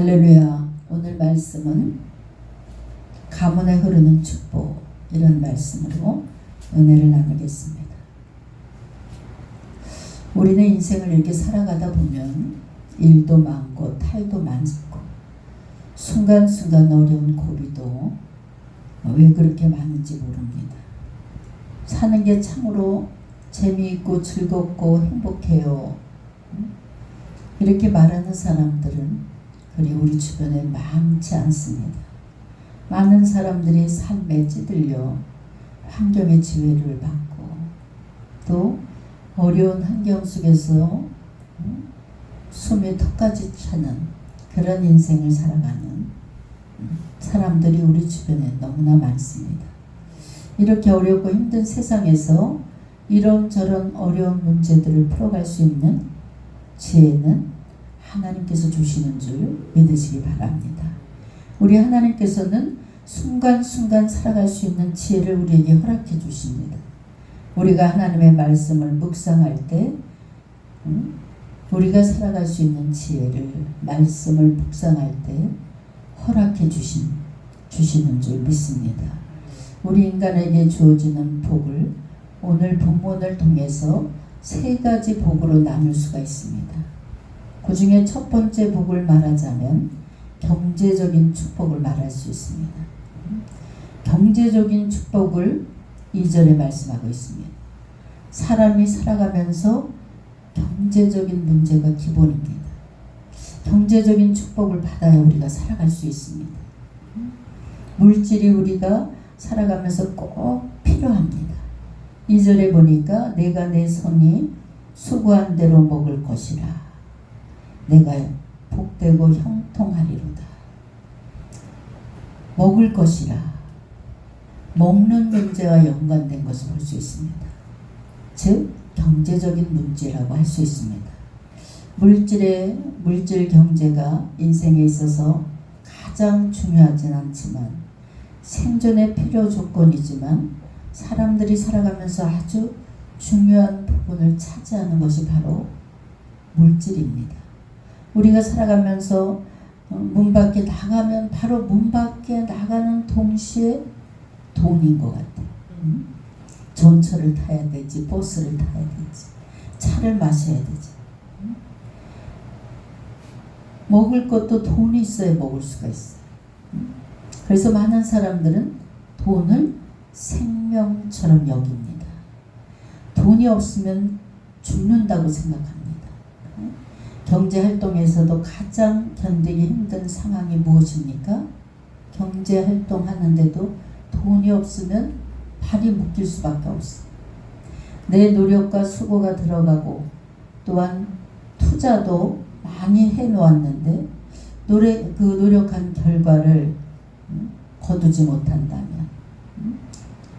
할렐루야. 오늘 말씀은 가문에 흐르는 축복, 이런 말씀으로 은혜를 나누겠습니다. 우리는 인생을 이렇게 살아가다 보면 일도 많고 탈도 많고 순간순간 어려운 고비도 왜 그렇게 많은지 모릅니다. 사는 게 참으로 재미있고 즐겁고 행복해요, 이렇게 말하는 사람들은 그리 우리 주변에 많지 않습니다. 많은 사람들이 삶에 찌들려 환경의 지배를 받고 또 어려운 환경 속에서 숨이 턱까지 차는 그런 인생을 살아가는 사람들이 우리 주변에 너무나 많습니다. 이렇게 어렵고 힘든 세상에서 이런저런 어려운 문제들을 풀어갈 수 있는 지혜는 하나님께서 주시는 줄 믿으시기 바랍니다. 우리 하나님께서는 순간순간 살아갈 수 있는 지혜를 우리에게 허락해 주십니다. 우리가 하나님의 말씀을 묵상할 때 우리가 살아갈 수 있는 지혜를 말씀을 묵상할 때 허락해 주시는 줄 믿습니다. 우리 인간에게 주어지는 복을 오늘 본문을 통해서 세 가지 복으로 나눌 수가 있습니다. 그 중에 첫 번째 복을 말하자면 경제적인 축복을 말할 수 있습니다. 경제적인 축복을 2절에 말씀하고 있습니다. 사람이 살아가면서 경제적인 문제가 기본입니다. 경제적인 축복을 받아야 우리가 살아갈 수 있습니다. 물질이 우리가 살아가면서 꼭 필요합니다. 2절에 보니까 내가 내 손이 수고한 대로 먹을 것이라. 내가 복되고 형통하리로다. 먹을 것이라. 먹는 문제와 연관된 것을 볼 수 있습니다. 즉 경제적인 문제라고 할 수 있습니다. 물질 경제가 인생에 있어서 가장 중요하진 않지만 생존의 필요 조건이지만 사람들이 살아가면서 아주 중요한 부분을 차지하는 것이 바로 물질입니다. 우리가 살아가면서 문 밖에 나가면 바로 문 밖에 나가는 동시에 돈인 것 같아요. 전철을 타야 되지, 버스를 타야 되지, 차를 마셔야 되지. 먹을 것도 돈이 있어야 먹을 수가 있어요. 그래서 많은 사람들은 돈을 생명처럼 여깁니다. 돈이 없으면 죽는다고 생각합니다. 경제활동에서도 가장 견디기 힘든 상황이 무엇입니까? 경제활동하는데도 돈이 없으면 발이 묶일 수밖에 없어요. 내 노력과 수고가 들어가고 또한 투자도 많이 해놓았는데 그 노력한 결과를 거두지 못한다면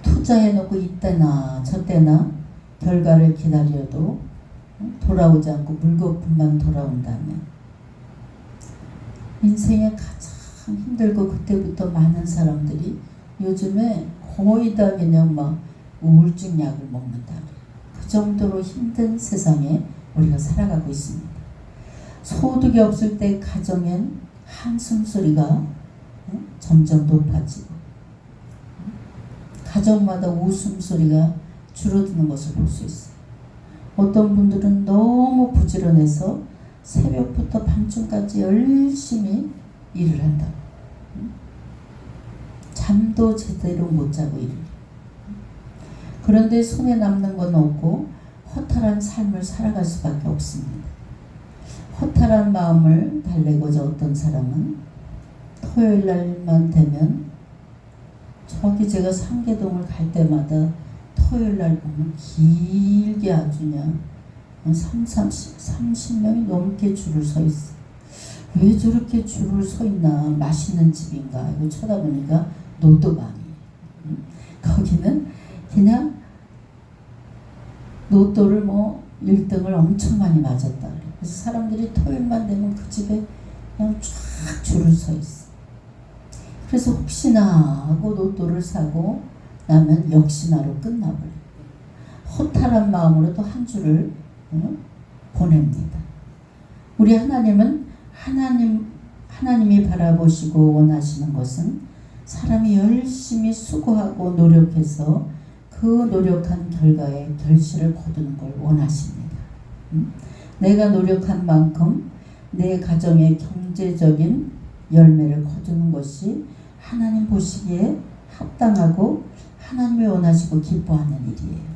투자해놓고 이때나 저때나 결과를 기다려도 돌아오지 않고 물거품만 돌아온다면 인생에 가장 힘들고 그때부터 많은 사람들이 요즘에 거의 다 그냥 막 우울증 약을 먹는다. 그 정도로 힘든 세상에 우리가 살아가고 있습니다. 소득이 없을 때 가정엔 한숨 소리가 점점 높아지고 가정마다 웃음소리가 줄어드는 것을 볼 수 있어요. 어떤 분들은 너무 부지런해서 새벽부터 밤중까지 열심히 일을 한다고. 잠도 제대로 못 자고 일을. 그런데 손에 남는 건 없고 허탈한 삶을 살아갈 수밖에 없습니다. 허탈한 마음을 달래고자 어떤 사람은 토요일 날만 되면 저기 제가 상계동을 갈 때마다 토요일 날 보면 길게 아주 그냥 30명이 넘게 줄을 서 있어. 왜 저렇게 줄을 서 있나? 맛있는 집인가? 이거 쳐다보니까 로또방이. 거기는 그냥 로또를 1등을 엄청 많이 맞았다 그래. 그래서 사람들이 토요일만 되면 그 집에 그냥 쫙 줄을 서 있어. 그래서 혹시나 하고 로또를 사고 나면 역시나로 끝나버려요. 허탈한 마음으로 또 한 주를 보냅니다. 우리 하나님은 하나님이 바라보시고 원하시는 것은 사람이 열심히 수고하고 노력해서 그 노력한 결과에 결실을 거두는 걸 원하십니다. 내가 노력한 만큼 내 가정의 경제적인 열매를 거두는 것이 하나님 보시기에 합당하고 하나님이 원하시고 기뻐하는 일이에요.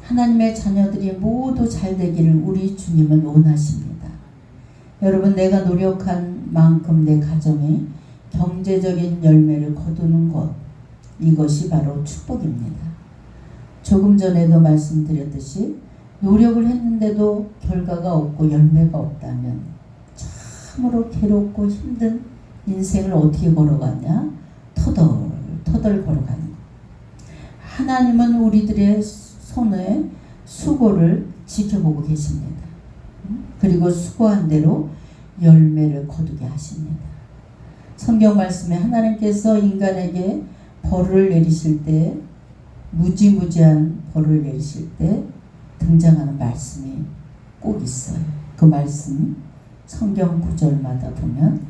하나님의 자녀들이 모두 잘 되기를 우리 주님은 원하십니다. 여러분, 내가 노력한 만큼 내 가정에 경제적인 열매를 거두는 것, 이것이 바로 축복입니다. 조금 전에도 말씀드렸듯이 노력을 했는데도 결과가 없고 열매가 없다면 참으로 괴롭고 힘든 인생을 어떻게 걸어가냐? 터덜 걸어가는 것. 하나님은 우리들의 손의 수고를 지켜보고 계십니다. 그리고 수고한 대로 열매를 거두게 하십니다. 성경 말씀에 하나님께서 인간에게 벌을 내리실 때, 무지무지한 벌을 내리실 때 등장하는 말씀이 꼭 있어요. 그 말씀 성경 구절마다 보면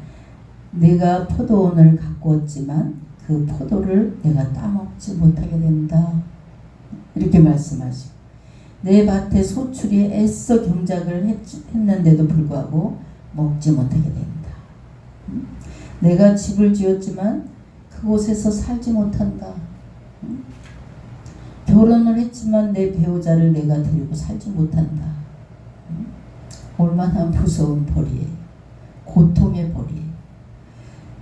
내가 포도원을 가꾸었지만 그 포도를 내가 따먹지 못하게 된다. 이렇게 말씀하시고, 내 밭에 소출이 애써 경작을 했는데도 불구하고 먹지 못하게 된다. 내가 집을 지었지만 그곳에서 살지 못한다. 결혼을 했지만 내 배우자를 내가 데리고 살지 못한다. 얼마나 무서운 벌이에요. 고통의 벌이에요.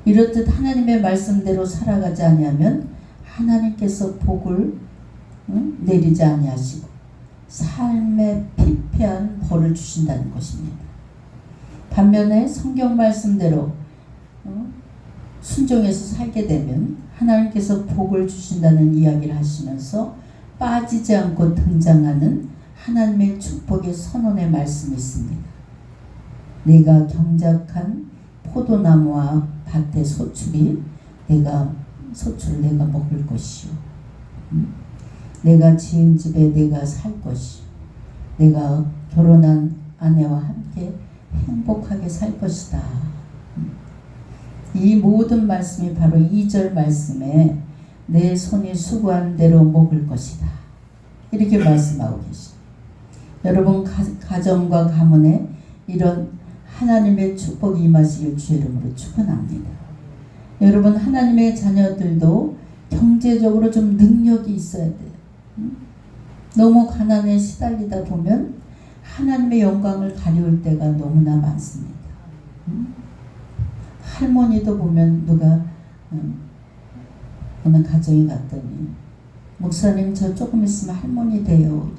이렇듯 하나님의 말씀대로 살아가지 아니하면 하나님께서 복을 내리지 아니하시고 삶에 피폐한 벌을 주신다는 것입니다. 반면에 성경 말씀대로 순종해서 살게 되면 하나님께서 복을 주신다는 이야기를 하시면서 빠지지 않고 등장하는 하나님의 축복의 선언의 말씀이 있습니다. 내가 경작한 포도나무와 밭의 소출을 내가 먹을 것이요. 내가 지은 집에 내가 살 것이요. 내가 결혼한 아내와 함께 행복하게 살 것이다. 이 모든 말씀이 바로 2절 말씀에 내 손이 수고한 대로 먹을 것이다. 이렇게 말씀하고 계십니다. 여러분, 가정과 가문에 이런 하나님의 축복이 임하시길 주의 이름으로 축원합니다. 여러분, 하나님의 자녀들도 경제적으로 좀 능력이 있어야 돼요. 너무 가난에 시달리다 보면 하나님의 영광을 가리울 때가 너무나 많습니다. 할머니도 보면 누가 어느 가정에 갔더니 목사님 저 조금 있으면 할머니 돼요.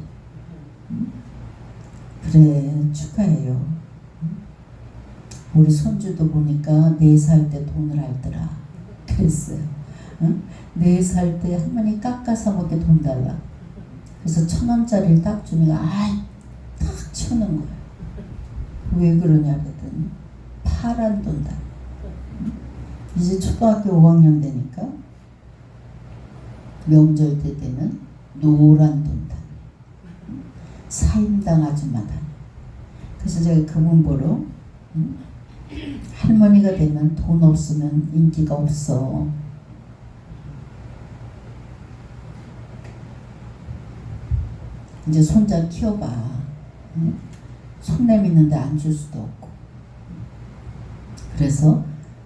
그래, 축하해요. 우리 손주도 보니까 4살 때 돈을 알더라 그랬어요. 4살 때 할머니 깎아서 먹게 돈 달라. 그래서 1,000원짜리를 딱 주니까 딱 치우는 거예요. 왜 그러냐 그랬더니 파란 돈 달라. 이제 초등학교 5학년 되니까 명절 때 되면 노란 돈 달라. 사임당 아줌마다. 그래서 제가 그분 보러 할머니가 되면 돈 없으면 인기가 없어. 이제 손자 키워봐. 손 내미는데 안 줄 수도 없고. 그래서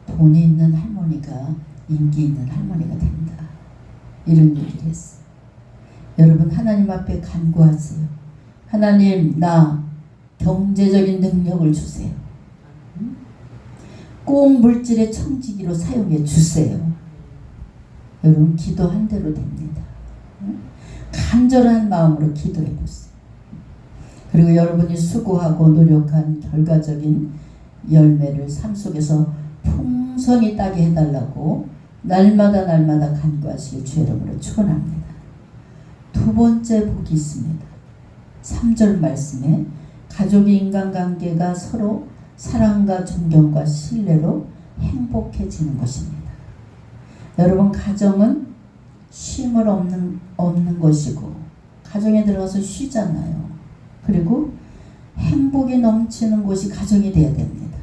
돈이 있는 할머니가 인기 있는 할머니가 된다. 이런 얘기를 했어. 여러분, 하나님 앞에 간구하세요. 하나님, 나 경제적인 능력을 주세요. 꼭 물질의 청지기로 사용해 주세요. 여러분, 기도한 대로 됩니다. 간절한 마음으로 기도해 보세요. 그리고 여러분이 수고하고 노력한 결과적인 열매를 삶 속에서 풍성히 따게 해달라고 날마다 간구하시길 주의 이름으로 축원합니다. 두 번째 복이 있습니다. 3절 말씀에 가족의 인간관계가 서로 사랑과 존경과 신뢰로 행복해지는 것입니다. 여러분, 가정은 쉼을 없는 것이고 가정에 들어가서 쉬잖아요. 그리고 행복이 넘치는 곳이 가정이 되어야 됩니다.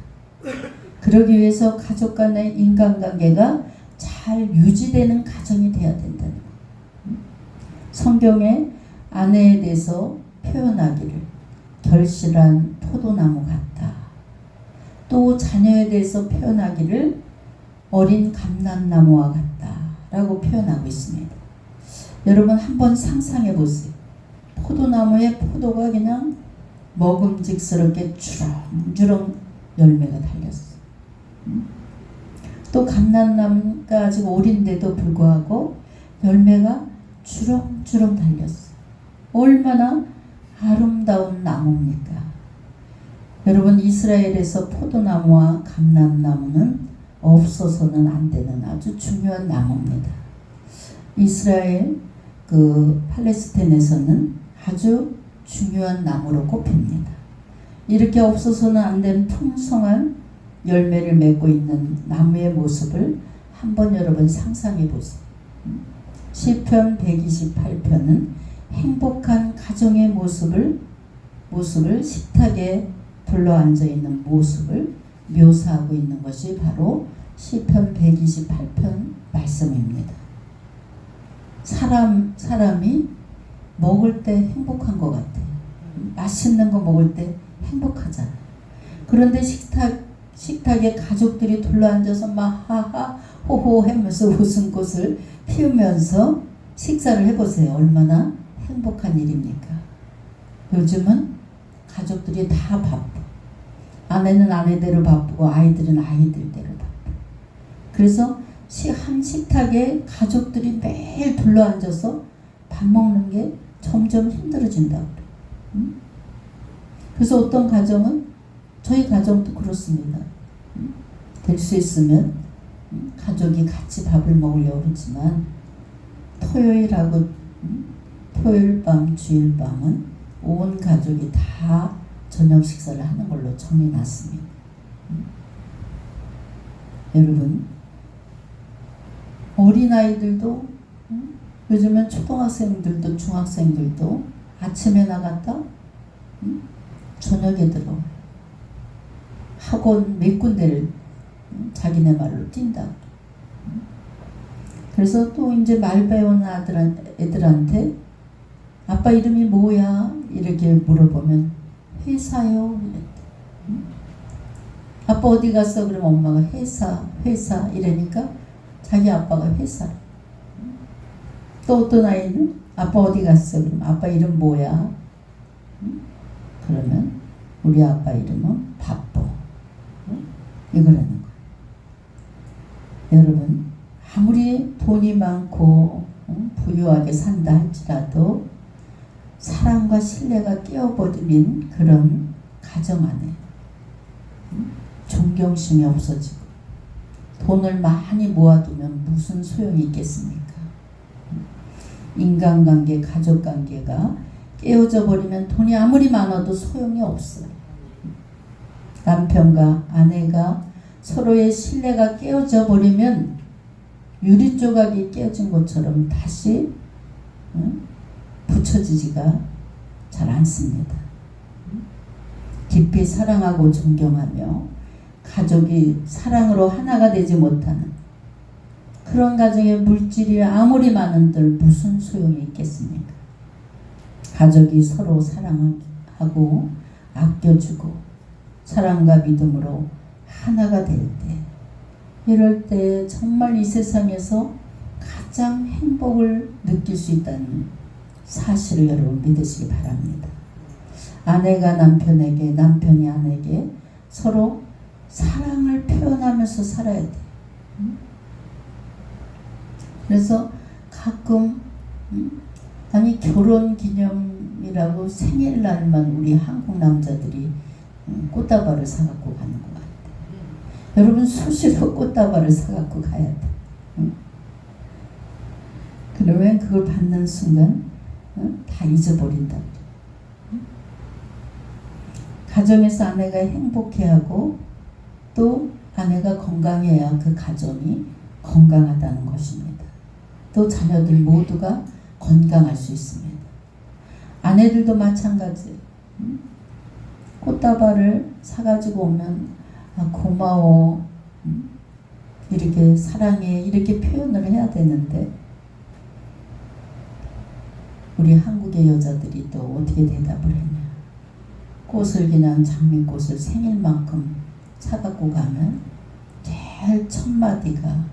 그러기 위해서 가족 간의 인간관계가 잘 유지되는 가정이 돼야 된다는 거예요. 성경에 아내에 대해서 표현하기를 결실한 포도나무 같다. 또 자녀에 대해서 표현하기를 어린 감람나무와 같다 라고 표현하고 있습니다. 여러분 한번 상상해 보세요. 포도나무에 포도가 그냥 먹음직스럽게 주렁주렁 열매가 달렸어. 또 감람나무가 아직 어린데도 불구하고 열매가 주렁주렁 달렸어. 얼마나 아름다운 나무입니까? 여러분 이스라엘에서 포도나무와 감람나무는 없어서는 안 되는 아주 중요한 나무입니다. 이스라엘 팔레스타인에서는 아주 중요한 나무로 꼽힙니다. 이렇게 없어서는 안 되는 풍성한 열매를 맺고 있는 나무의 모습을 한번 여러분 상상해 보세요. 시편 128편은 행복한 가정의 모습을 식탁에 둘러앉아 있는 모습을 묘사하고 있는 것이 바로 시편 128편 말씀입니다. 사람이 먹을 때 행복한 것 같아요. 맛있는 거 먹을 때 행복하잖아요. 그런데 식탁에 가족들이 둘러앉아서 막 하하 호호 하면서 웃음꽃을 피우면서 식사를 해보세요. 얼마나 행복한 일입니까? 요즘은 가족들이 다 바빠. 아내는 아내대로 바쁘고 아이들은 아이들대로 바빠. 그래서 한 식탁에 가족들이 매일 둘러앉아서 밥 먹는 게 점점 힘들어진다고 그래요. 그래서 어떤 가정은 저희 가정도 그렇습니다. 될 수 있으면 가족이 같이 밥을 먹으려고 그러지만 토요일 밤 주일 밤은 온 가족이 다 저녁 식사를 하는 걸로 정해놨습니다. 여러분 어린아이들도 요즘은 초등학생들도 중학생들도 아침에 나갔다 저녁에 들어 학원 몇 군데를 자기네 말로 뛴다. 그래서 또 이제 말 배우는 애들한테 아빠 이름이 뭐야? 이렇게 물어보면 회사요. 이랬대. 아빠 어디 갔어? 그럼 엄마가 회사 이러니까 자기 아빠가 회사. 또 어떤 아이는 아빠 어디 갔어? 그럼 아빠 이름 뭐야? 그러면 우리 아빠 이름은 바빠. 이거라는 거예요. 여러분 아무리 돈이 많고 부유하게 산다 할지라도 사랑과 신뢰가 깨어버린 그런 가정 안에 존경심이 없어지고 돈을 많이 모아두면 무슨 소용이 있겠습니까? 인간관계, 가족관계가 깨어져 버리면 돈이 아무리 많아도 소용이 없어요. 남편과 아내가 서로의 신뢰가 깨어져 버리면 유리 조각이 깨어진 것처럼 다시 붙여지지가 잘 않습니다. 깊이 사랑하고 존경하며 가족이 사랑으로 하나가 되지 못하는 그런 가정의 물질이 아무리 많은들 무슨 소용이 있겠습니까? 가족이 서로 사랑하고 아껴주고 사랑과 믿음으로 하나가 될 때, 이럴 때 정말 이 세상에서 가장 행복을 느낄 수 있다는 사실을 여러분 믿으시기 바랍니다. 아내가 남편에게, 남편이 아내에게 서로 사랑을 표현하면서 살아야 돼. 그래서 가끔 아니 결혼기념이라고 생일날만 우리 한국 남자들이 꽃다발을 사갖고 가는 것 같아요. 여러분 수시로 꽃다발을 사갖고 가야 돼. 그러면 그걸 받는 순간 다 잊어버린다. 가정에서 아내가 행복해하고 또 아내가 건강해야 그 가정이 건강하다는 것입니다. 또 자녀들 모두가 건강할 수 있습니다. 아내들도 마찬가지. 꽃다발을 사가지고 오면 고마워, 이렇게 사랑해, 이렇게 표현을 해야 되는데 우리 한국의 여자들이 또 어떻게 대답을 했냐. 꽃을 그냥 장미꽃을 생일만큼 사갖고 가면 제일 첫 마디가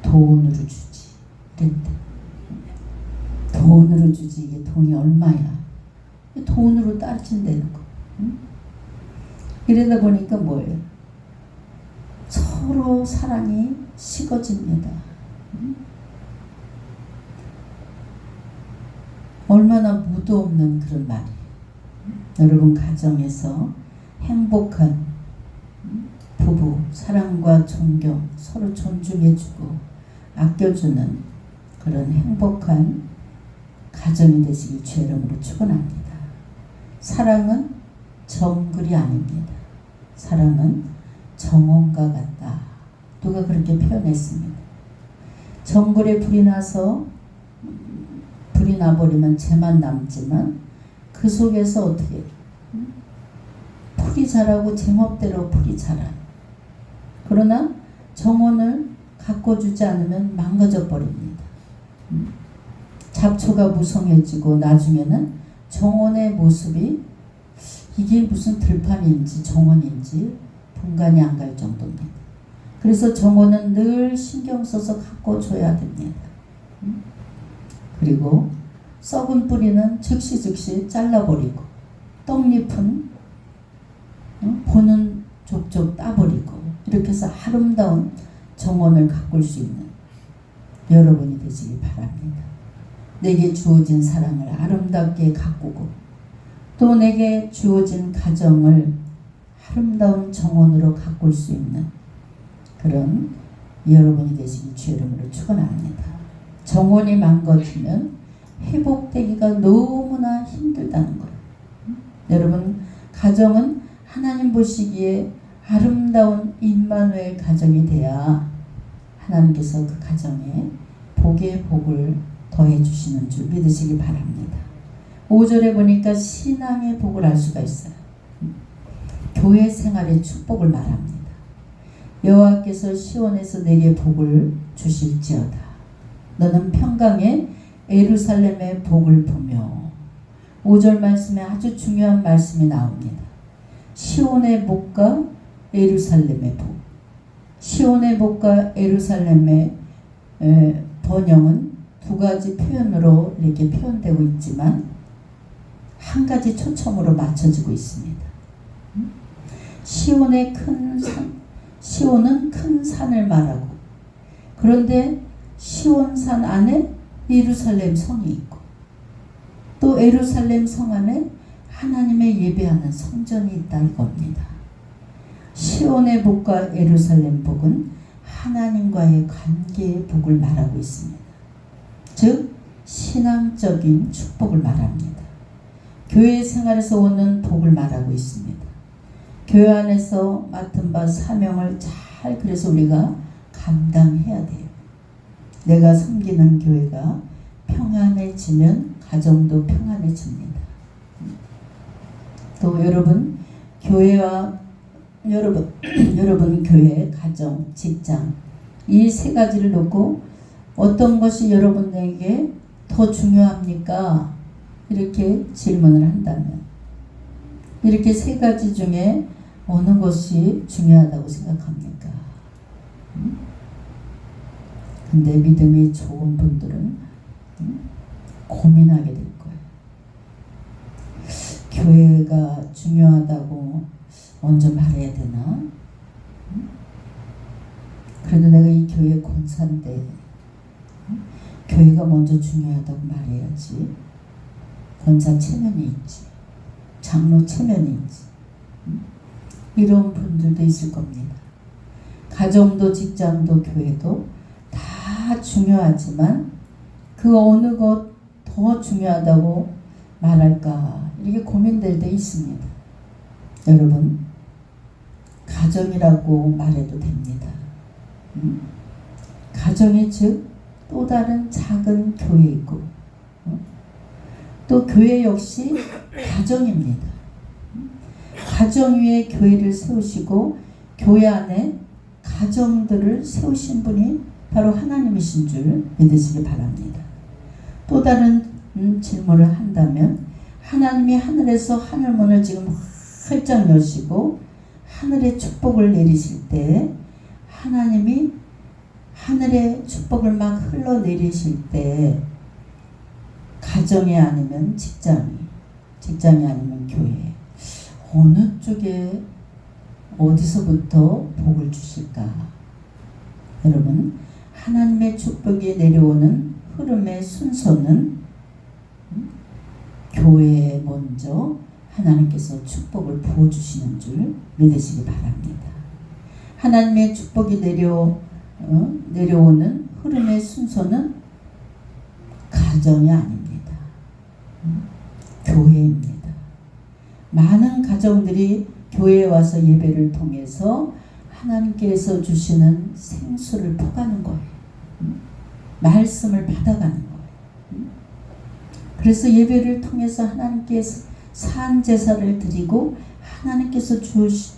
돈으로 주지 이랬대. 돈으로 주지. 이게 돈이 얼마야. 돈으로 따진다는 거. 이러다 보니까 뭐예요? 서로 사랑이 식어집니다. 얼마나 무도 없는 그런 말이에요. 여러분 가정에서 행복한 부부, 사랑과 존경, 서로 존중해주고 아껴주는 그런 행복한 가정이 되시길 주의 이름으로 축원합니다. 사랑은 정글이 아닙니다. 사랑은 정원과 같다. 누가 그렇게 표현했습니다. 정글에 불이 나버리면 재만 남지만 그 속에서 어떻게 풀이 자라고 제멋대로 풀이 자라요. 그러나 정원을 가꿔주지 않으면 망가져 버립니다. 잡초가 무성해지고 나중에는 정원의 모습이 이게 무슨 들판인지 정원인지 분간이 안 갈 정도입니다. 그래서 정원은 늘 신경 써서 가꿔줘야 됩니다. 그리고 썩은 뿌리는 즉시 잘라버리고 떡잎은 보는 족족 따버리고 이렇게 해서 아름다운 정원을 가꿀 수 있는 여러분이 되시기 바랍니다. 내게 주어진 사랑을 아름답게 가꾸고 또 내게 주어진 가정을 아름다운 정원으로 가꿀 수 있는 그런 여러분이 되시기 주의 이름으로 축원합니다. 정원이 망가지면 회복되기가 너무나 힘들다는 거예요. 여러분 가정은 하나님 보시기에 아름다운 임마누엘 가정이 돼야 하나님께서 그 가정에 복의 복을 더해 주시는 줄 믿으시기 바랍니다. 5절에 보니까 신앙의 복을 알 수가 있어요. 교회 생활의 축복을 말합니다. 여호와께서 시온에서 내게 복을 주실지어다. 너는 평강에 예루살렘의 복을 보며 5절 말씀에 아주 중요한 말씀이 나옵니다. 시온의 복과 예루살렘의 복. 시온의 복과 예루살렘의 번영은 두 가지 표현으로 이렇게 표현되고 있지만 한 가지 초점으로 맞춰지고 있습니다. 시온의 시온은 큰 산을 말하고 그런데 시온산 안에 예루살렘 성이 있고 또 예루살렘 성 안에 하나님의 예배하는 성전이 있다 이겁니다. 시온의 복과 예루살렘 복은 하나님과의 관계의 복을 말하고 있습니다. 즉 신앙적인 축복을 말합니다. 교회 생활에서 오는 복을 말하고 있습니다. 교회 안에서 맡은 바 사명을 잘 그래서 우리가 감당해야 돼요. 내가 섬기는 교회가 평안해지면 가정도 평안해집니다. 또 여러분 교회와 여러분 교회, 가정, 직장 이 세 가지를 놓고 어떤 것이 여러분에게 더 중요합니까? 이렇게 질문을 한다면 이렇게 세 가지 중에 어느 것이 중요하다고 생각합니까? 근데 믿음이 좋은 분들은 고민하게 될 거예요. 교회가 중요하다고 먼저 말해야 되나? 그래도 내가 이 교회 권사인데 교회가 먼저 중요하다고 말해야지. 권사 체면이 있지. 장로 체면이 있지. 이런 분들도 있을 겁니다. 가정도 직장도 교회도 다 중요하지만 그 어느 것 더 중요하다고 말할까 이렇게 고민될 때 있습니다. 여러분 가정이라고 말해도 됩니다. 가정이 즉 또 다른 작은 교회이고 또 교회 역시 가정입니다. 가정 위에 교회를 세우시고 교회 안에 가정들을 세우신 분이 바로 하나님이신 줄 믿으시기 바랍니다. 또 다른 질문을 한다면 하나님이 하늘에서 하늘문을 지금 활짝 여시고 하늘의 축복을 내리실 때 하나님이 하늘의 축복을 막 흘러내리실 때 가정이 아니면 직장이 아니면 교회 어느 쪽에 어디서부터 복을 주실까? 여러분 하나님의 축복이 내려오는 흐름의 순서는 교회에 먼저 하나님께서 축복을 부어주시는 줄 믿으시기 바랍니다. 하나님의 축복이 내려오는 흐름의 순서는 가정이 아닙니다. 교회입니다. 많은 가정들이 교회에 와서 예배를 통해서 하나님께서 주시는 생수를 퍼가는 거예요. 말씀을 받아가는 거예요. 그래서 예배를 통해서 하나님께서 산 제사를 드리고 하나님께서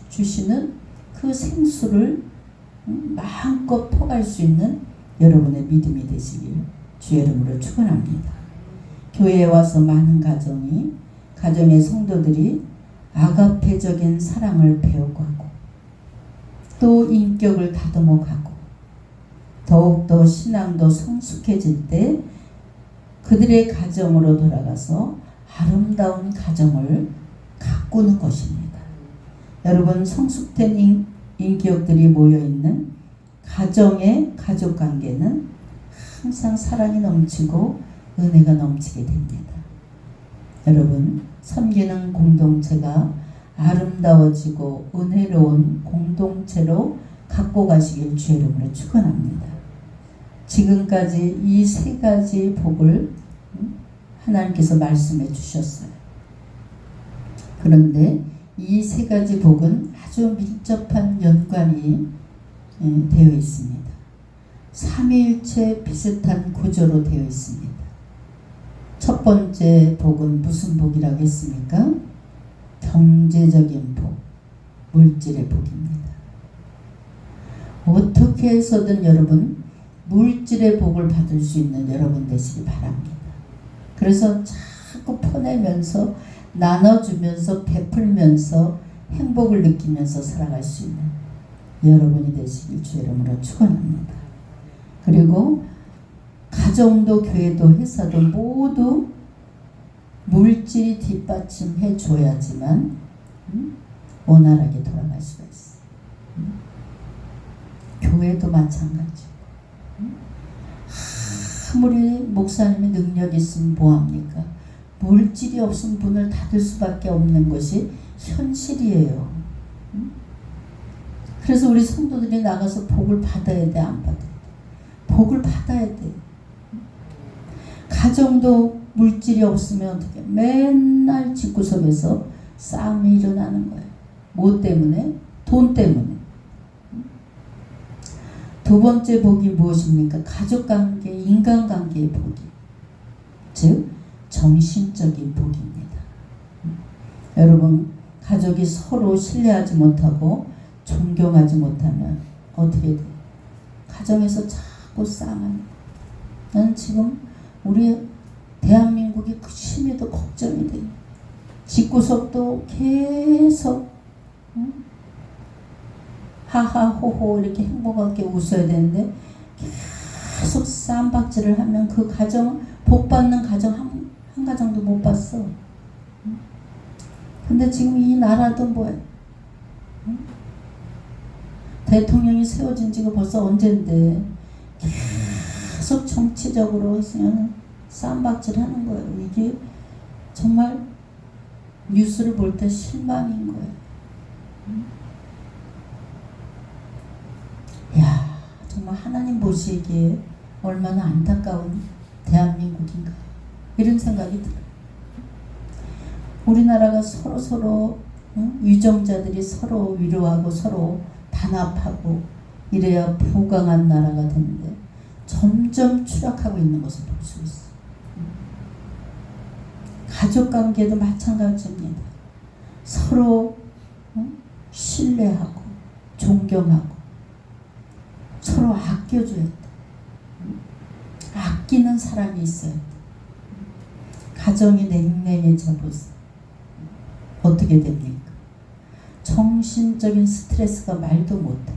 주시는 그 생수를 마음껏 퍼갈 수 있는 여러분의 믿음이 되시길 주의 이름으로 축원합니다. 교회에 와서 많은 가정의 성도들이 아가페적인 사랑을 배워가고 또 인격을 다듬어가고 더욱더 신앙도 성숙해질 때 그들의 가정으로 돌아가서 아름다운 가정을 가꾸는 것입니다. 여러분 성숙된 인격들이 모여있는 가정의 가족관계는 항상 사랑이 넘치고 은혜가 넘치게 됩니다. 여러분 섬기는 공동체가 아름다워지고 은혜로운 공동체로 갖고 가시길 주의 이름으로 축원합니다. 지금까지 이 세 가지 복을 하나님께서 말씀해 주셨어요. 그런데 이 세 가지 복은 아주 밀접한 연관이 되어 있습니다. 삼위일체 비슷한 구조로 되어 있습니다. 첫 번째 복은 무슨 복이라고 했습니까? 경제적인 복, 물질의 복입니다. 어떻게 해서든 여러분 물질의 복을 받을 수 있는 여러분 되시기 바랍니다. 그래서 자꾸 퍼내면서 나눠주면서 베풀면서 행복을 느끼면서 살아갈 수 있는 여러분이 되시길 주의 이름으로 축원합니다. 그리고 가정도 교회도 회사도 모두 물질이 뒷받침해 줘야지만 원활하게 돌아갈 수가 있어요. 교회도 마찬가지. 아무리 목사님이 능력이 있으면 뭐합니까? 물질이 없으면 문을 닫을 수밖에 없는 것이 현실이에요. 그래서 우리 성도들이 나가서 복을 받아야 돼, 안 받아야 돼? 복을 받아야 돼. 가정도 물질이 없으면 어떻게 맨날 집구석에서 싸움이 일어나는 거예요. 뭐 때문에? 돈 때문에. 두 번째 복이 무엇입니까? 가족관계, 인간관계의 복이. 즉 정신적인 복입니다. 여러분 가족이 서로 신뢰하지 못하고 존경하지 못하면 어떻게 돼요? 가정에서 자꾸 싸움합니다. 나는 지금 우리 대한민국이 그 심히도 걱정이 돼요. 집구석도 계속 하하호호 이렇게 행복하게 웃어야 되는데 계속 쌈박질을 하면 그 가정 복받는 가정 한 가정도 못 봤어. 근데 지금 이 나라도 뭐야? 대통령이 세워진 지가 벌써 언젠데 계속 정치적으로 그냥 쌈박질 하는 거예요. 이게 정말 뉴스를 볼 때 실망인 거예요. 야, 정말 하나님 보시기에 얼마나 안타까운 대한민국인가 이런 생각이 들어요. 우리나라가 서로 유정자들이 서로 위로하고 서로 단합하고 이래야 부강한 나라가 되는데 점점 추락하고 있는 것을 볼 수 있어요. 가족관계도 마찬가지입니다. 서로 신뢰하고 존경하고 서로 아껴줘야 돼. 아끼는 사람이 있어야 돼. 가정이 냉랭해져 보세요. 어떻게 됩니까? 정신적인 스트레스가 말도 못해.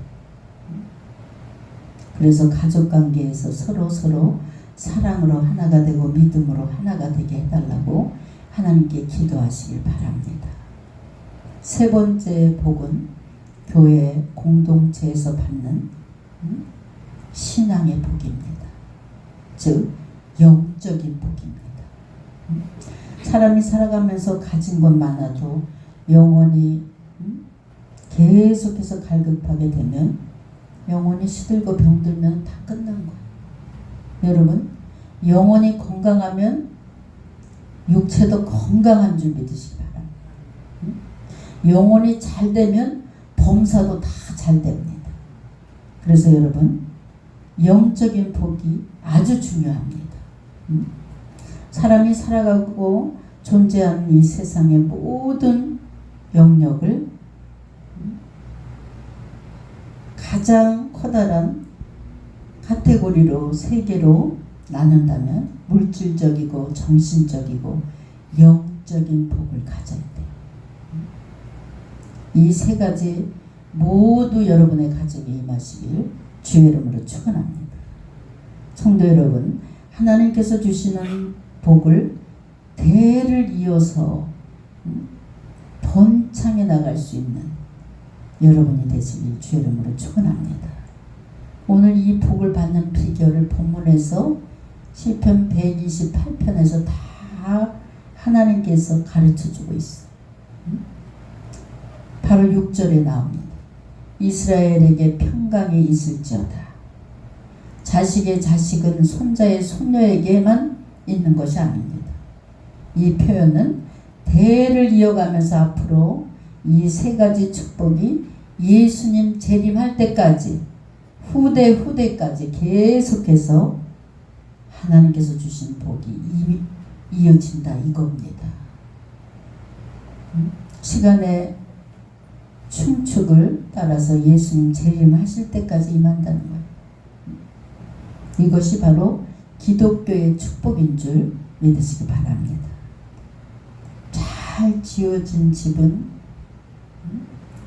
그래서 가족관계에서 서로 사랑으로 하나가 되고 믿음으로 하나가 되게 해달라고 하나님께 기도하시길 바랍니다. 세 번째 복은 교회 공동체에서 받는 신앙의 복입니다. 즉 영적인 복입니다. 사람이 살아가면서 가진 것 많아도 영혼이 계속해서 갈급하게 되면 영혼이 시들고 병들면 다 끝난 거예요. 여러분, 영혼이 건강하면 육체도 건강한 줄 믿으시기 바랍니다. 영혼이 잘 되면 범사도 다 잘 됩니다. 그래서 여러분, 영적인 복이 아주 중요합니다. 사람이 살아가고 존재하는 이 세상의 모든 영역을 가장 커다란 카테고리로 세 개로 나눈다면 물질적이고 정신적이고 영적인 복을 가져야 돼요. 이 세 가지 모두 여러분의 가정에 임하시길 주의 이름으로 축원합니다. 성도 여러분, 하나님께서 주시는 복을 대를 이어서 번창해 나갈 수 있는 여러분이 되시길 주의 이름으로 축원합니다. 오늘 이 복을 받는 비결을 본문에서 시편 128편에서 다 하나님께서 가르쳐주고 있어요. 바로 6절에 나옵니다. 이스라엘에게 평강이 있을지어다. 자식의 자식은 손자의 손녀에게만 있는 것이 아닙니다. 이 표현은 대를 이어가면서 앞으로 이 세 가지 축복이 예수님 재림할 때까지 후대까지 계속해서 하나님께서 주신 복이 이어진다 이겁니다. 시간의 충축을 따라서 예수님 재림하실 때까지 임한다는 거예요. 이것이 바로 기독교의 축복인 줄 믿으시기 바랍니다. 잘 지어진 집은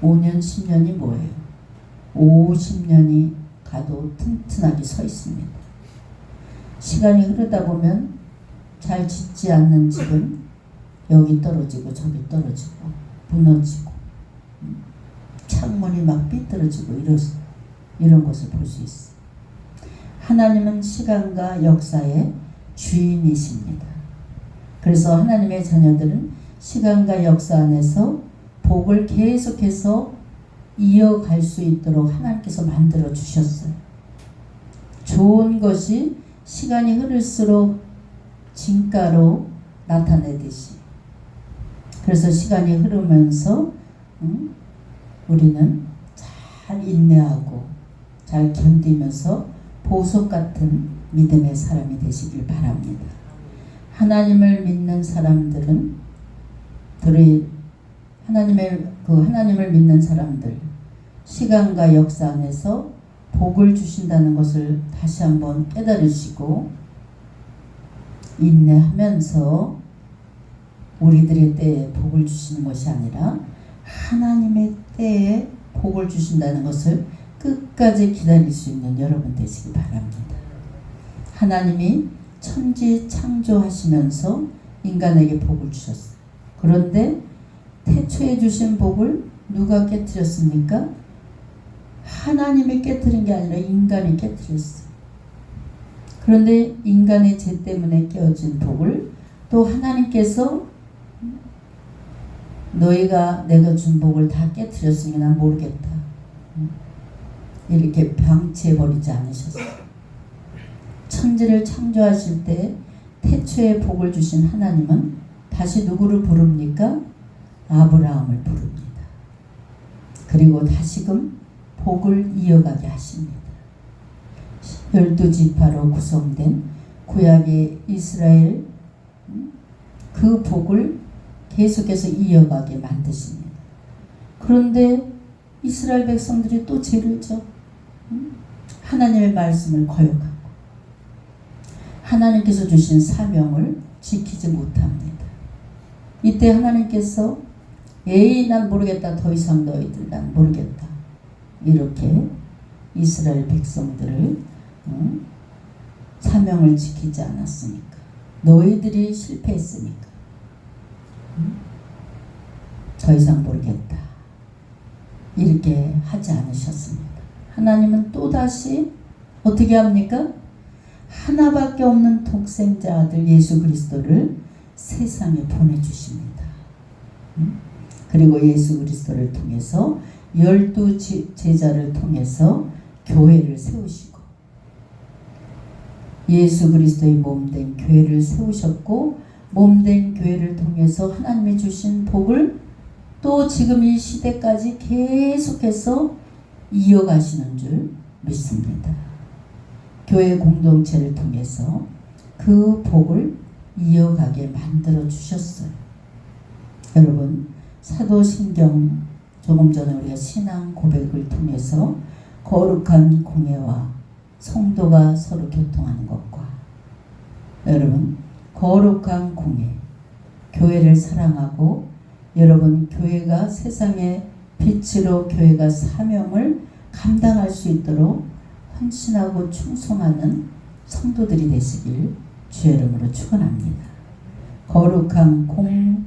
5년, 10년이 뭐예요? 50년이 가도 튼튼하게 서 있습니다. 시간이 흐르다 보면 잘 짓지 않는 집은 여기 떨어지고 저기 떨어지고 무너지고 창문이 막 삐뚤어지고 이런 것을 볼 수 있어요. 하나님은 시간과 역사의 주인이십니다. 그래서 하나님의 자녀들은 시간과 역사 안에서 복을 계속해서 이어갈 수 있도록 하나님께서 만들어 주셨어요. 좋은 것이 시간이 흐를수록 진가로 나타내듯이. 그래서 시간이 흐르면서 우리는 잘 인내하고 잘 견디면서 보석 같은 믿음의 사람이 되시길 바랍니다. 하나님을 믿는 사람들은 하나님을 믿는 사람들 시간과 역사 안에서 복을 주신다는 것을 다시 한번 깨달으시고 인내하면서 우리들의 때에 복을 주시는 것이 아니라 하나님의 때에 복을 주신다는 것을 끝까지 기다릴 수 있는 여러분 되시기 바랍니다. 하나님이 천지 창조하시면서 인간에게 복을 주셨어요. 그런데 태초에 주신 복을 누가 깨뜨렸습니까? 하나님이 깨뜨린 게 아니라 인간이 깨뜨렸어요. 그런데 인간의 죄 때문에 깨어진 복을 또 하나님께서 너희가 내가 준 복을 다 깨뜨렸으니 난 모르겠다. 이렇게 방치해버리지 않으셨어요. 천지를 창조하실 때 태초에 복을 주신 하나님은 다시 누구를 부릅니까? 아브라함을 부릅니다. 그리고 다시금 복을 이어가게 하십니다. 12지파로 구성된 구약의 이스라엘 그 복을 계속해서 이어가게 만드십니다. 그런데 이스라엘 백성들이 또 죄를 져. 하나님의 말씀을 거역하고 하나님께서 주신 사명을 지키지 못합니다. 이때 하나님께서 에이 난 모르겠다. 더 이상 너희들 난 모르겠다. 이렇게 이스라엘 백성들을 사명을 지키지 않았으니까. 너희들이 실패했으니까. 더 이상 모르겠다. 이렇게 하지 않으셨습니다. 하나님은 또다시 어떻게 합니까? 하나밖에 없는 독생자 아들 예수 그리스도를 세상에 보내주십니다. 그리고 예수 그리스도를 통해서 12 제자를 통해서 교회를 세우시고 예수 그리스도의 몸된 교회를 세우셨고 몸된 교회를 통해서 하나님이 주신 복을 또 지금 이 시대까지 계속해서 이어가시는 줄 믿습니다. 교회 공동체를 통해서 그 복을 이어가게 만들어 주셨어요. 여러분, 사도신경 조금 전에 우리가 신앙 고백을 통해서 거룩한 공예와 성도가 서로 교통하는 것과 여러분 거룩한 공예, 교회를 사랑하고 여러분 교회가 세상의 빛으로 교회가 사명을 감당할 수 있도록 헌신하고 충성하는 성도들이 되시길 주의 이름으로 축원합니다. 거룩한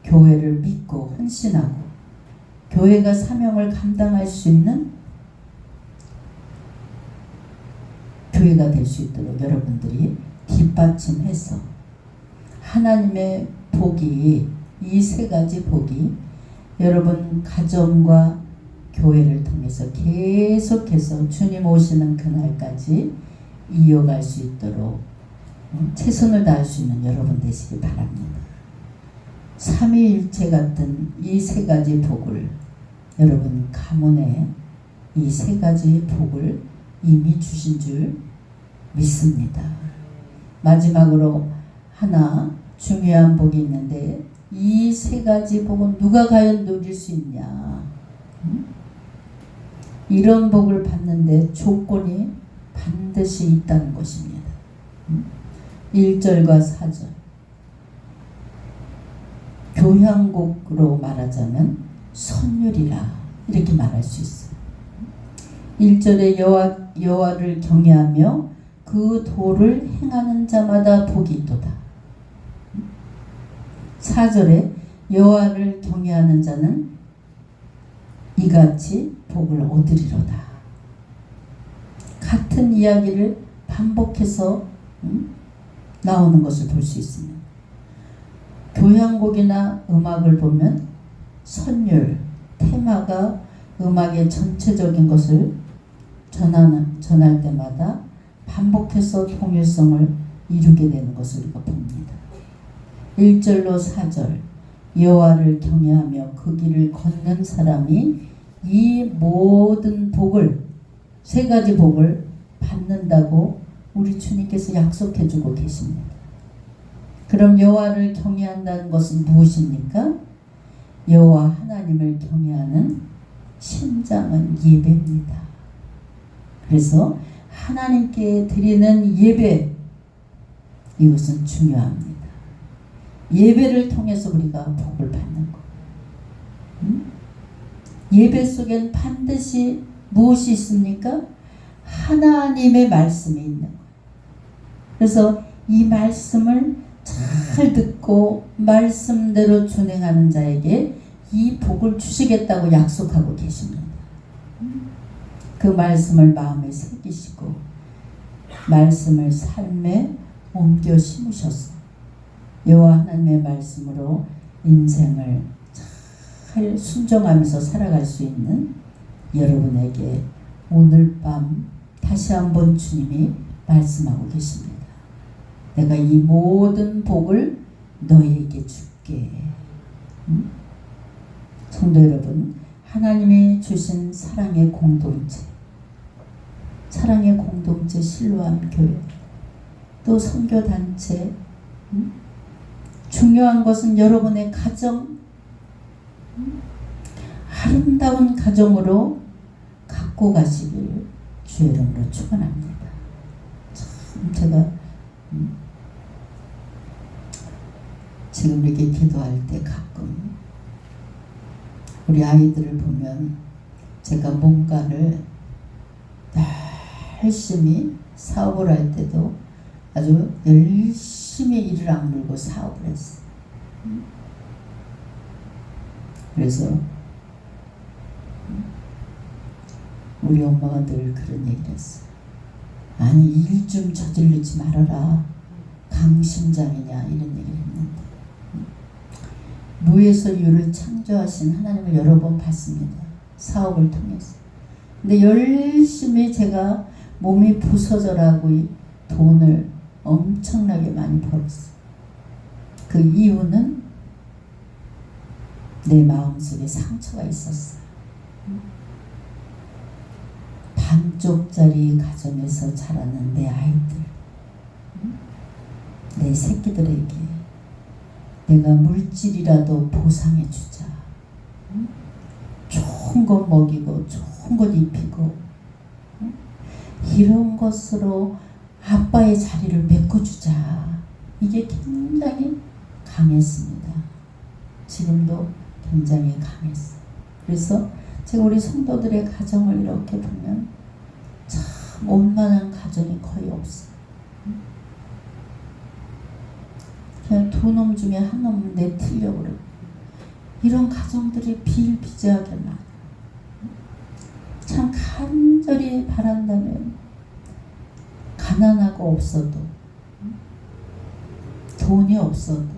교회를 믿고 헌신하고 교회가 사명을 감당할 수 있는 교회가 될 수 있도록 여러분들이 뒷받침해서 하나님의 복이 이 세 가지 복이 여러분 가정과 교회를 통해서 계속해서 주님 오시는 그날까지 이어갈 수 있도록 최선을 다할 수 있는 여러분 되시기 바랍니다. 삼위일체 같은 이 세 가지 복을 여러분 가문에 이 세 가지 복을 이미 주신 줄 믿습니다. 마지막으로 하나 중요한 복이 있는데 이 세 가지 복은 누가 과연 누릴 수 있냐? 이런 복을 받는데 조건이 반드시 있다는 것입니다. 1절과 4절 교향곡으로 말하자면 선율이라 이렇게 말할 수 있어요. 1절에 여호와를 경외하며 그 도를 행하는 자마다 복이 있도다. 4절에 여호와를 경외하는 자는 이같이 복을 얻으리로다. 같은 이야기를 반복해서 나오는 것을 볼 수 있습니다. 교향곡이나 음악을 보면 선율, 테마가 음악의 전체적인 것을 전할 때마다 반복해서 통일성을 이루게 되는 것을 우리가 봅니다. 1절로 4절 여호와를 경외하며 그 길을 걷는 사람이 이 모든 복을 세 가지 복을 받는다고 우리 주님께서 약속해 주고 계십니다. 그럼 여호와를 경외한다는 것은 무엇입니까? 여호와 하나님을 경외하는 심장은 예배입니다. 그래서 하나님께 드리는 예배 이것은 중요합니다. 예배를 통해서 우리가 복을 받는 것. 예배 속엔 반드시 무엇이 있습니까? 하나님의 말씀이 있는 거예요. 그래서 이 말씀을 잘 듣고 말씀대로 준행하는 자에게 이 복을 주시겠다고 약속하고 계십니다. 그 말씀을 마음에 새기시고 말씀을 삶에 옮겨 심으셨어. 여호와 하나님의 말씀으로 인생을 잘 순종하면서 살아갈 수 있는 여러분에게 오늘 밤 다시 한번 주님이 말씀하고 계십니다. 내가 이 모든 복을 너희에게 줄게. 성도 여러분, 하나님이 주신 사랑의 공동체 실로암 교회, 또 선교단체, 중요한 것은 여러분의 가정, 아름다운 가정으로 갖고 가시길 주의 이름으로 축원합니다. 참 제가 지금 이렇게 기도할 때 가끔 우리 아이들을 보면 제가 뭔가를 열심히 사업을 할 때도 아주 열심히 이를 악물고 사업을 했어. 그래서 우리 엄마가 늘 그런 얘기를 했어. 아니 일 좀 저지르지 말아라. 강심장이냐 이런 얘기를 했는데 무에서 유를 창조하신 하나님을 여러 번 봤습니다. 사업을 통해서. 근데 열심히 제가 몸이 부서져라고 돈을 엄청나게 많이 벌었어. 그 이유는 내 마음속에 상처가 있었어. 반쪽짜리 가정에서 자라는 내 아이들, 내 새끼들에게 내가 물질이라도 보상해 주자. 좋은 것 먹이고 좋은 것 입히고 이런 것으로 아빠의 자리를 메꿔주자. 이게 굉장히 강했습니다. 지금도 굉장히 강했어. 그래서 제가 우리 성도들의 가정을 이렇게 보면 참 원만한 가정이 거의 없어. 그냥 두 놈 중에 한 놈은 내틀려고 그러고 이런 가정들이 비일비재하게 많아. 참 간절히 바란다면 가난하고 없어도 돈이 없어도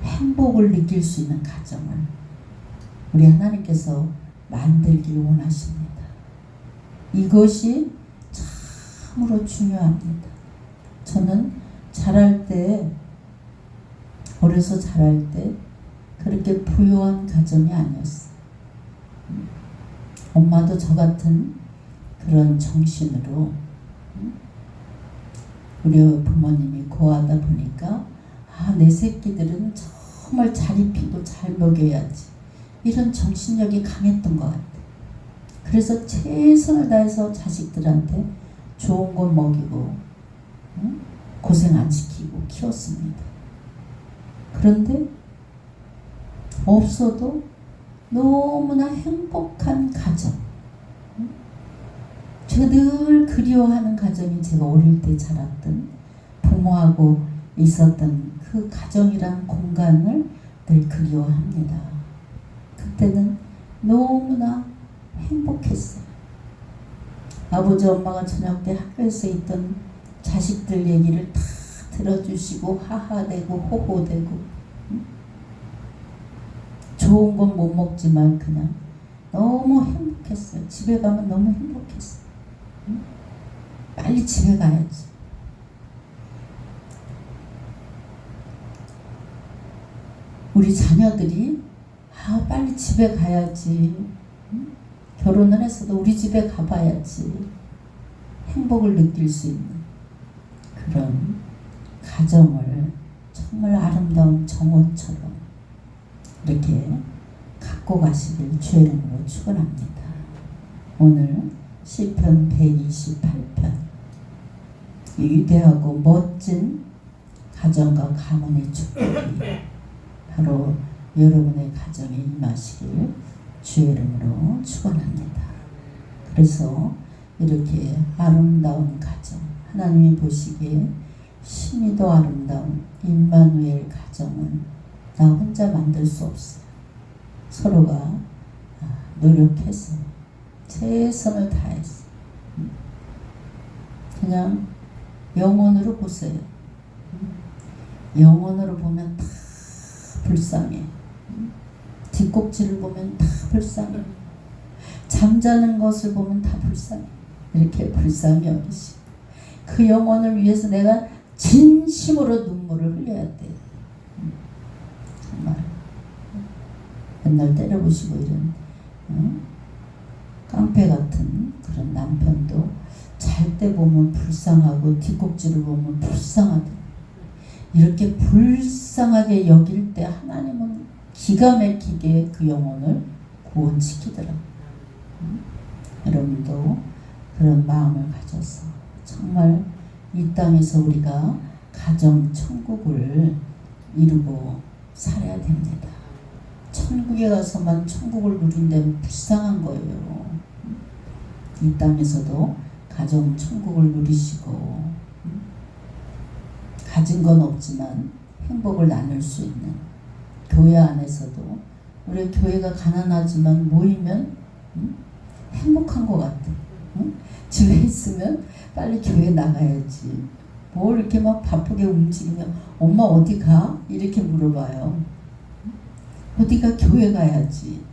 행복을 느낄 수 있는 가정을 우리 하나님께서 만들길 원하십니다. 이것이 참으로 중요합니다. 저는 자랄 때, 어려서 자랄 때 그렇게 부유한 가정이 아니었어요. 엄마도 저 같은 그런 정신으로 우리 부모님이 고하다 보니까 내 새끼들은 정말 잘 입히고 잘 먹여야지 이런 정신력이 강했던 것 같아요. 그래서 최선을 다해서 자식들한테 좋은 거 먹이고 고생 안 시키고 키웠습니다. 그런데 없어도 너무나 행복한 가정, 제가 늘 그리워하는 가정이 제가 어릴 때 자랐던 부모하고 있었던 그 가정이란 공간을 늘 그리워합니다. 그때는 너무나 행복했어요. 아버지 엄마가 저녁 때 학교에서 있던 자식들 얘기를 다 들어주시고 하하대고 호호대고 좋은 건 못 먹지만 그냥 너무 행복했어요. 집에 가면 너무 행복했어요. 빨리 집에 가야지. 우리 자녀들이 빨리 집에 가야지. 결혼을 했어도 우리 집에 가봐야지. 행복을 느낄 수 있는 그런 가정을 정말 아름다운 정원처럼 이렇게 갖고 가시길 주의 이름으로 축원합니다. 오늘 시편 128편 위대하고 멋진 가정과 가문의 축복이 바로 여러분의 가정에 임하시길 주의 이름으로 축원합니다. 그래서 이렇게 아름다운 가정, 하나님이 보시기에 심히도 아름다운 임마누엘 가정은 나 혼자 만들 수 없어요. 서로가 노력해서 최선을 다해서 그냥 영혼으로 보세요. 영혼으로 보면 다 불쌍해. 뒷꼭지를 보면 다 불쌍해. 잠자는 것을 보면 다 불쌍해. 이렇게 불쌍히 여기시고 그 영혼을 위해서 내가 진심으로 눈물을 흘려야 돼. 정말 맨날 때려부시고 이런 깡패 같은 그런 남편도 잘 때 보면 불쌍하고 뒷꼭지를 보면 불쌍하다. 이렇게 불쌍하게 여길 때 하나님은 기가 막히게 그 영혼을 구원시키더라고요. 여러분도 그런 마음을 가져서 정말 이 땅에서 우리가 가정 천국을 이루고 살아야 됩니다. 천국에 가서만 천국을 누린다면 불쌍한 거예요. 이 땅에서도 가정 천국을 누리시고 가진 건 없지만 행복을 나눌 수 있는 교회 안에서도 우리 교회가 가난하지만 모이면 행복한 것 같아. 집에 있으면 빨리 교회 나가야지. 뭘 이렇게 막 바쁘게 움직이면 엄마 어디 가? 이렇게 물어봐요. 어디가? 교회 가야지.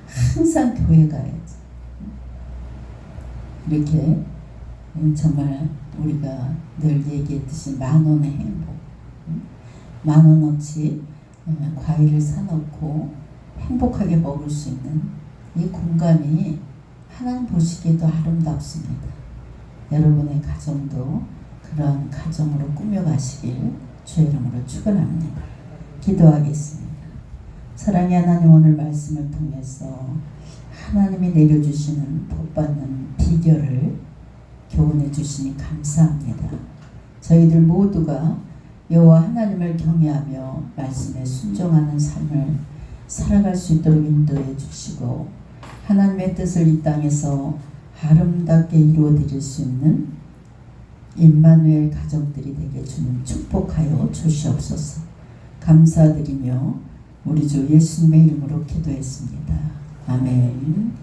항상 교회 가야지. 이렇게 정말 우리가 늘 얘기했듯이 10,000원의 행복, 10,000원어치 과일을 사놓고 행복하게 먹을 수 있는 이 공간이 하나님 보시기에도 아름답습니다. 여러분의 가정도 그러한 가정으로 꾸며가시길 주의 이름으로 축원합니다. 기도하겠습니다. 사랑의 하나님, 오늘 말씀을 통해서 하나님이 내려주시는 복받는 비결을 교훈해 주시니 감사합니다. 저희들 모두가 여호와 하나님을 경외하며 말씀에 순종하는 삶을 살아갈 수 있도록 인도해 주시고 하나님의 뜻을 이 땅에서 아름답게 이루어 드릴 수 있는 임마누엘 가정들이 되게 주님 축복하여 주시옵소서. 감사드리며 우리 주 예수님의 이름으로 기도했습니다. 아멘.